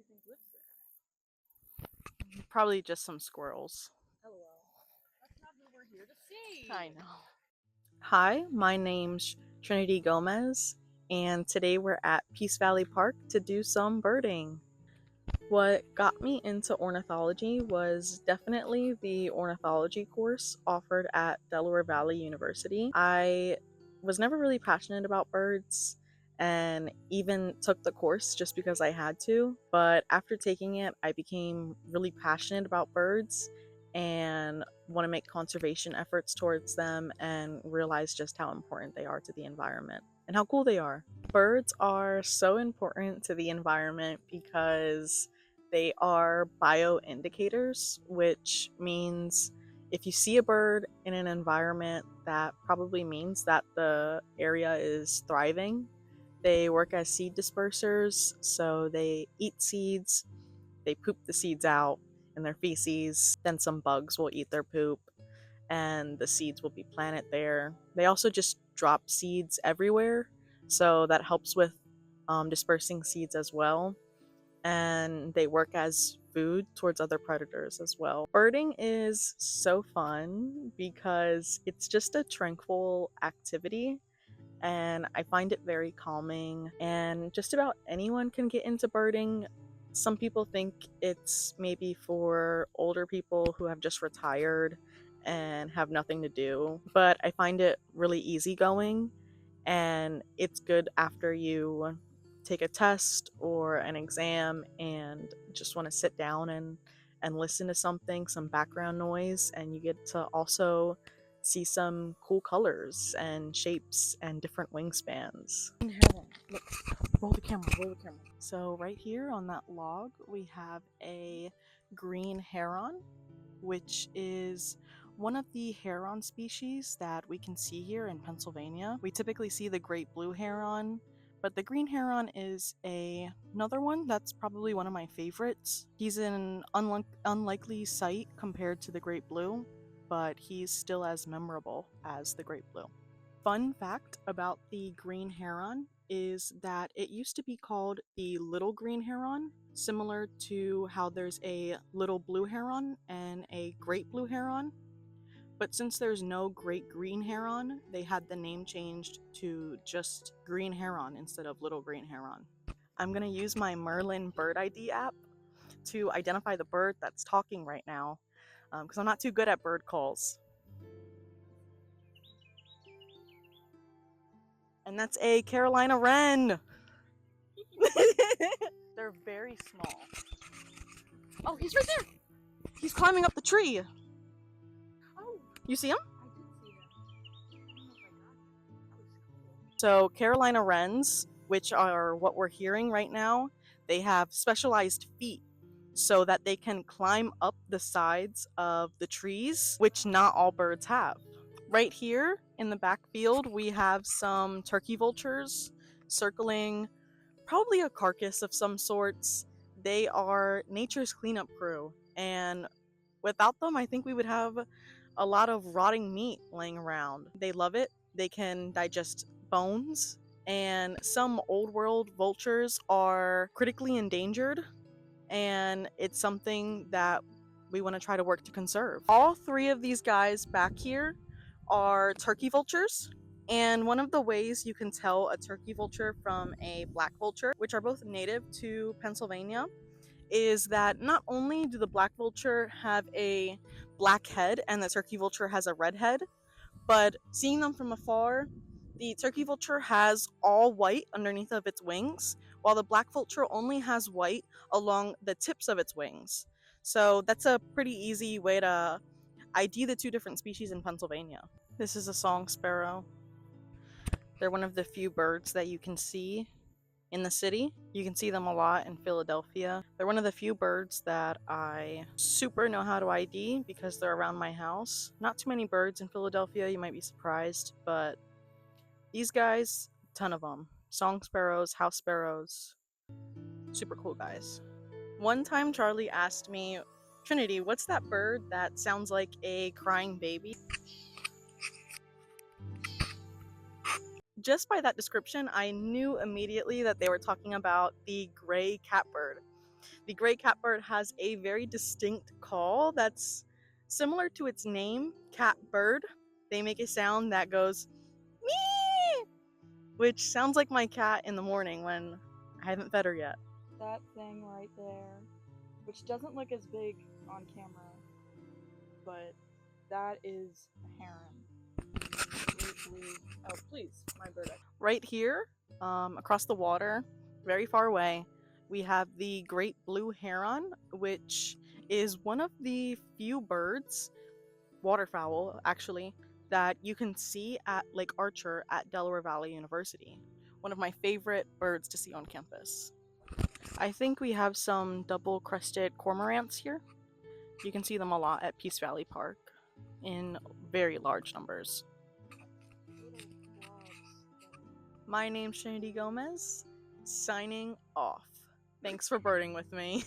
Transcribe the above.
think lives there? Probably just some squirrels. LOL. That's not who we're here to see. I know. Hi, my name's Trinity Gomez, and today we're at Peace Valley Park to do some birding. What got me into ornithology was definitely the ornithology course offered at Delaware Valley University. I was never really passionate about birds and even took the course just because I had to, but after taking it, I became really passionate about birds and want to make conservation efforts towards them and realize just how important they are to the environment and how cool they are. Birds are so important to the environment because they are bioindicators, which means if you see a bird in an environment, that probably means that the area is thriving. They work as seed dispersers, so they eat seeds, they poop the seeds out in their feces, then some bugs will eat their poop, and the seeds will be planted there. They also just drop seeds everywhere, so that helps with dispersing seeds as well. And they work as food towards other predators as well. Birding is so fun because it's just a tranquil activity and I find it very calming, and just about anyone can get into birding. Some people think it's maybe for older people who have just retired and have nothing to do, but I find it really easygoing and it's good after you take a test or an exam and just want to sit down and listen to something, some background noise, and you get to also see some cool colors and shapes and different wingspans. Look, roll the camera, roll the camera. So right here on that log, we have a green heron, which is one of the heron species that we can see here in Pennsylvania. We typically see the great blue heron, but the green heron is another one that's probably one of my favorites. He's an unlikely sight compared to the great blue, but he's still as memorable as the great blue. Fun fact about the green heron is that it used to be called the little green heron, similar to how there's a little blue heron and a great blue heron. But since there's no great green heron, they had the name changed to just green heron instead of little green heron. I'm gonna use my Merlin Bird ID app to identify the bird that's talking right now, because I'm not too good at bird calls. And that's a Carolina wren. They're very small. Oh, he's right there. He's climbing up the tree. Oh, You see him? I did see that. I don't know if I got that. That was cool. So Carolina wrens, which are what we're hearing right now, they have specialized feet so that they can climb up the sides of the trees, which not all birds have. Right here in the backfield, we have some turkey vultures circling probably a carcass of some sorts. They are nature's cleanup crew, and without them, I think we would have a lot of rotting meat laying around. They love it. They can digest bones, and some old world vultures are critically endangered, and it's something that we want to try to work to conserve. All three of these guys back here are turkey vultures. And one of the ways you can tell a turkey vulture from a black vulture, which are both native to Pennsylvania, is that not only do the black vulture have a black head and the turkey vulture has a red head, but seeing them from afar, the turkey vulture has all white underneath of its wings, while the black vulture only has white along the tips of its wings. So that's a pretty easy way to ID the two different species in Pennsylvania. This is a song sparrow. They're one of the few birds that you can see in the city. You can see them a lot in Philadelphia. They're one of the few birds that I super know how to ID because they're around my house. Not too many birds in Philadelphia, you might be surprised, but these guys, a ton of them. Song sparrows, house sparrows, super cool guys. One time Charlie asked me, Trinity, what's that bird that sounds like a crying baby? Just by that description, I knew immediately that they were talking about the gray catbird. The gray catbird has a very distinct call that's similar to its name, catbird. They make a sound that goes mee, which sounds like my cat in the morning when I haven't fed her yet. That thing right there, which doesn't look as big on camera, but that is a heron. Great blue. Oh, please, my bird. Right here, across the water, very far away, we have the great blue heron, which is one of the few birds, waterfowl actually, that you can see at Lake Archer at Delaware Valley University. One of my favorite birds to see on campus. I think we have some double-crested cormorants here. You can see them a lot at Peace Valley Park in very large numbers. My name's Trinity Gomez, signing off. Thanks for birding with me.